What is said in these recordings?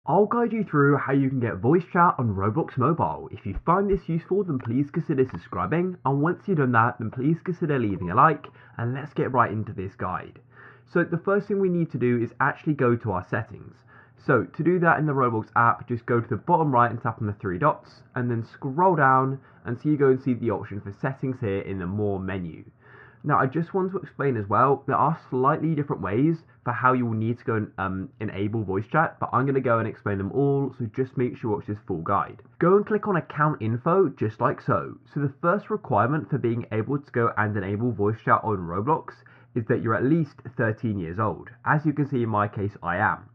I'll guide you through how you can get voice chat on Roblox Mobile. If you find this useful, then please consider subscribing, and once you've done that, then please consider leaving a like, and let's get right into this guide. So the first thing we need to do is actually go to our settings. So to do that in the Roblox app, just go to the bottom right and tap on the three dots, and then scroll down until you go and see the option for settings here in the more menu. Now, I just want to explain as well, there are slightly different ways for how you will need to go and enable voice chat, but I'm going to go and explain them all, so just make sure you watch this full guide. Go and click on account info, just like so. So the first requirement for being able to go and enable voice chat on Roblox is that you're at least 13 years old. As you can see in my case, I am.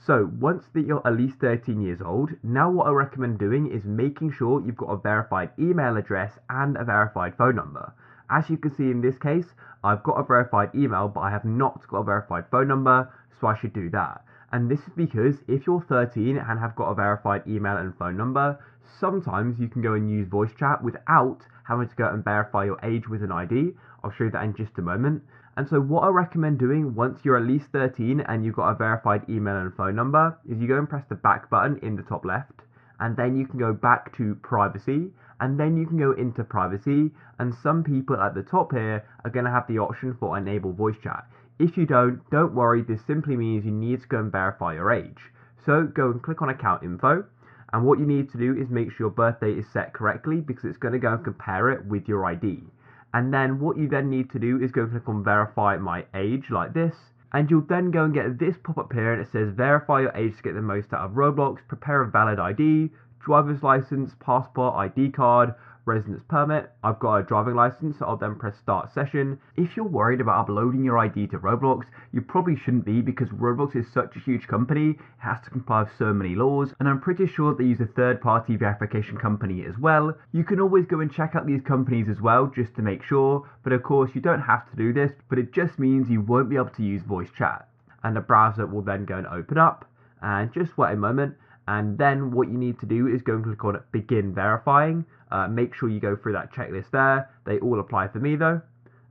So once that you're at least 13 years old, now what I recommend doing is making sure you've got a verified email address and a verified phone number. As you can see in this case, I've got a verified email, but I have not got a verified phone number, so I should do that. And this is because if you're 13 and have got a verified email and phone number, sometimes you can go and use voice chat without having to go and verify your age with an ID. I'll show you that in just a moment. And so what I recommend doing once you're at least 13 and you've got a verified email and phone number is you go and press the back button in the top left, and then you can go back to privacy, and then you can go into privacy, and some people at the top here are going to have the option for enable voice chat. If you don't worry, this simply means you need to go and verify your age. So go and click on account info, and what you need to do is make sure your birthday is set correctly because it's going to go and compare it with your ID. And then what you then need to do is go and click on verify my age like this, and you'll then go and get this pop-up here, and it says verify your age to get the most out of Roblox, prepare a valid ID, driver's license, passport, ID card, residence permit. I've got a driving license, so I'll then press start session. If you're worried about uploading your ID to Roblox, you probably shouldn't be because Roblox is such a huge company, it has to comply with so many laws, and I'm pretty sure they use a third-party verification company as well. You can always go and check out these companies as well just to make sure, but of course you don't have to do this, but it just means you won't be able to use voice chat. And the browser will then go and open up, and just wait a moment, and then what you need to do is go and click on begin verifying. Make sure you go through that checklist there. They all apply for me though.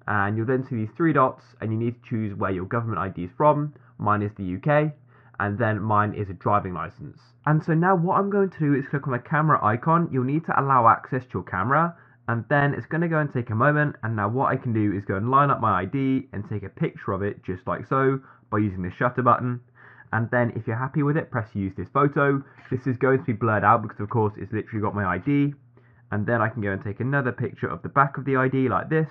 And you'll then see these three dots, and you need to choose where your government ID is from. Mine is the UK, and then mine is a driving license. And so now what I'm going to do is click on the camera icon. You'll need to allow access to your camera, and then it's going to go and take a moment. And now what I can do is go and line up my ID and take a picture of it just like so by using the shutter button. And then if you're happy with it, press use this photo. This is going to be blurred out because of course it's literally got my ID. And then I can go and take another picture of the back of the ID like this.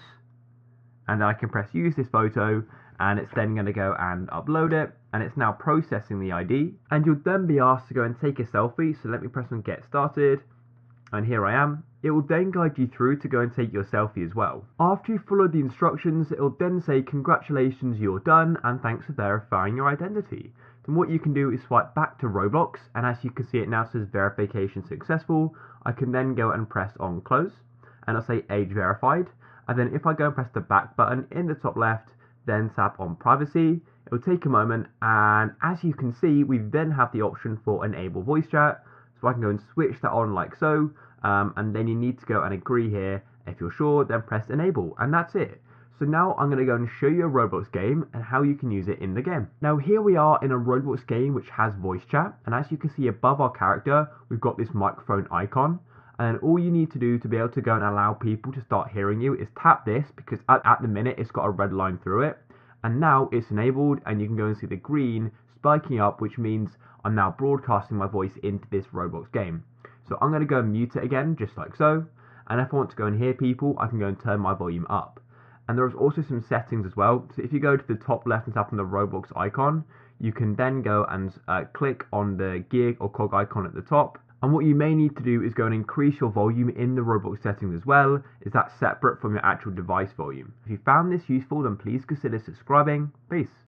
And then I can press use this photo, and it's then going to go and upload it. And it's now processing the ID. And you'll then be asked to go and take a selfie. So let me press on get started. And here I am. It will then guide you through to go and take your selfie as well. After you follow the instructions, it will then say congratulations, you're done, and thanks for verifying your identity. Then what you can do is swipe back to Roblox, and as you can see, it now says verification successful. I can then go and press on close, and it'll say age verified. And then if I go and press the back button in the top left, then tap on privacy, it will take a moment, and as you can see, we then have the option for enable voice chat. So I can go and switch that on like so, and then you need to go and agree here. If you're sure, then press enable, and that's it. So now I'm going to go and show you a Roblox game and how you can use it in the game. Now here we are in a Roblox game which has voice chat, and as you can see above our character, we've got this microphone icon. And all you need to do to be able to go and allow people to start hearing you is tap this, because at the minute it's got a red line through it. And now it's enabled, and you can go and see the green spiking up, which means I'm now broadcasting my voice into this Roblox game. So I'm going to go and mute it again, just like so. And if I want to go and hear people, I can go and turn my volume up. And there's also some settings as well. So if you go to the top left and tap on the Roblox icon, you can then go and click on the gear or cog icon at the top. And what you may need to do is go and increase your volume in the Roblox settings as well, is that separate from your actual device volume. If you found this useful, then please consider subscribing. Peace.